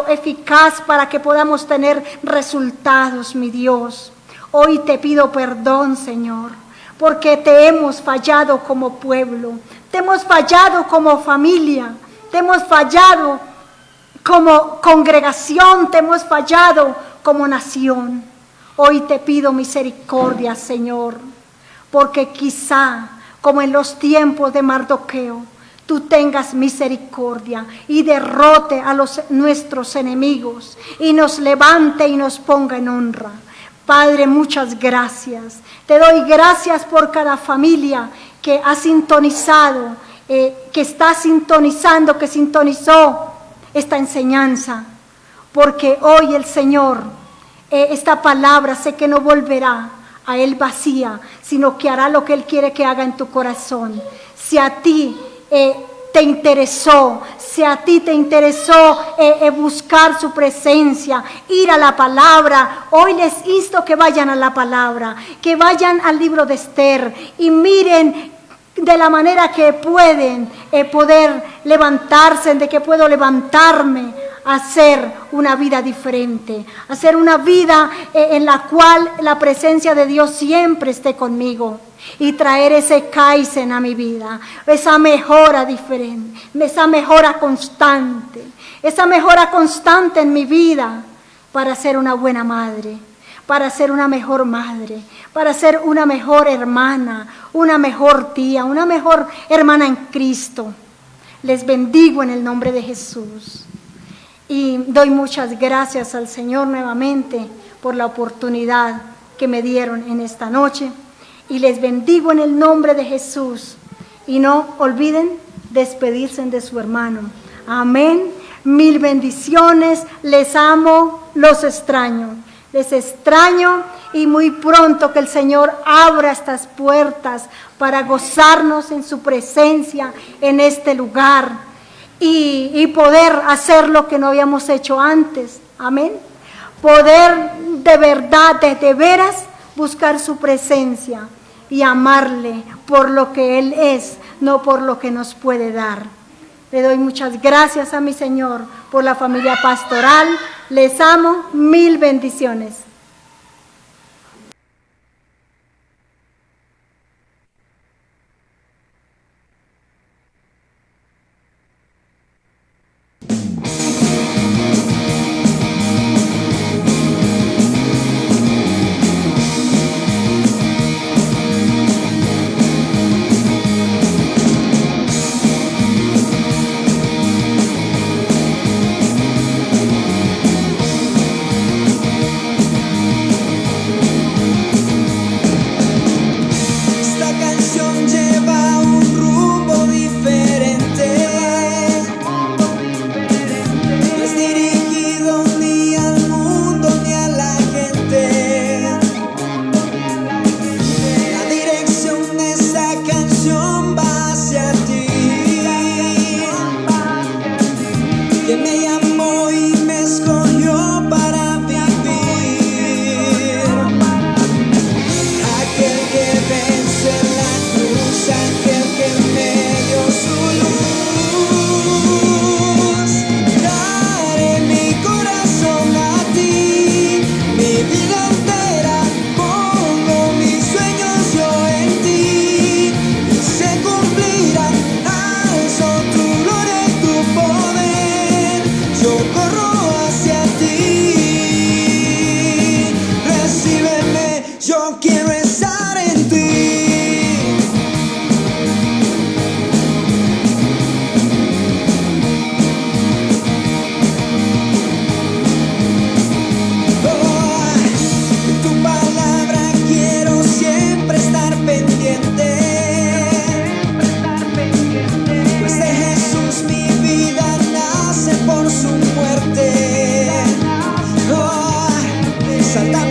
eficaz para que podamos tener resultados, mi Dios. Hoy te pido perdón, Señor, porque te hemos fallado como pueblo, te hemos fallado como familia, te hemos fallado como congregación, te hemos fallado como nación. Hoy te pido misericordia, Señor, porque quizá, como en los tiempos de Mardoqueo, tú tengas misericordia y derrote a nuestros enemigos y nos levante y nos ponga en honra. Padre, muchas gracias. Te doy gracias por cada familia que ha sintonizado, que está sintonizando, que sintonizó esta enseñanza, porque hoy el Señor, esta palabra sé que no volverá a Él vacía, sino que hará lo que Él quiere que haga en tu corazón. Si a ti te interesó, si a ti te interesó buscar su presencia, ir a la palabra, hoy les insto que vayan a la palabra, que vayan al libro de Esther y miren de la manera que pueden poder levantarse, de que puedo levantarme a hacer una vida diferente, hacer una vida en la cual la presencia de Dios siempre esté conmigo y traer ese Kaizen a mi vida, esa mejora diferente, esa mejora constante en mi vida para ser una buena madre, para ser una mejor madre, para ser una mejor hermana, una mejor tía, una mejor hermana en Cristo. Les bendigo en el nombre de Jesús. Y doy muchas gracias al Señor nuevamente por la oportunidad que me dieron en esta noche. Y les bendigo en el nombre de Jesús. Y no olviden despedirse de su hermano. Amén. Mil bendiciones. Les amo, los extraño. Les extraño y muy pronto que el Señor abra estas puertas para gozarnos en su presencia en este lugar y poder hacer lo que no habíamos hecho antes. Amén. Poder de verdad, de veras, buscar su presencia y amarle por lo que Él es, no por lo que nos puede dar. Le doy muchas gracias a mi Señor por la familia pastoral. Les amo, mil bendiciones. Salta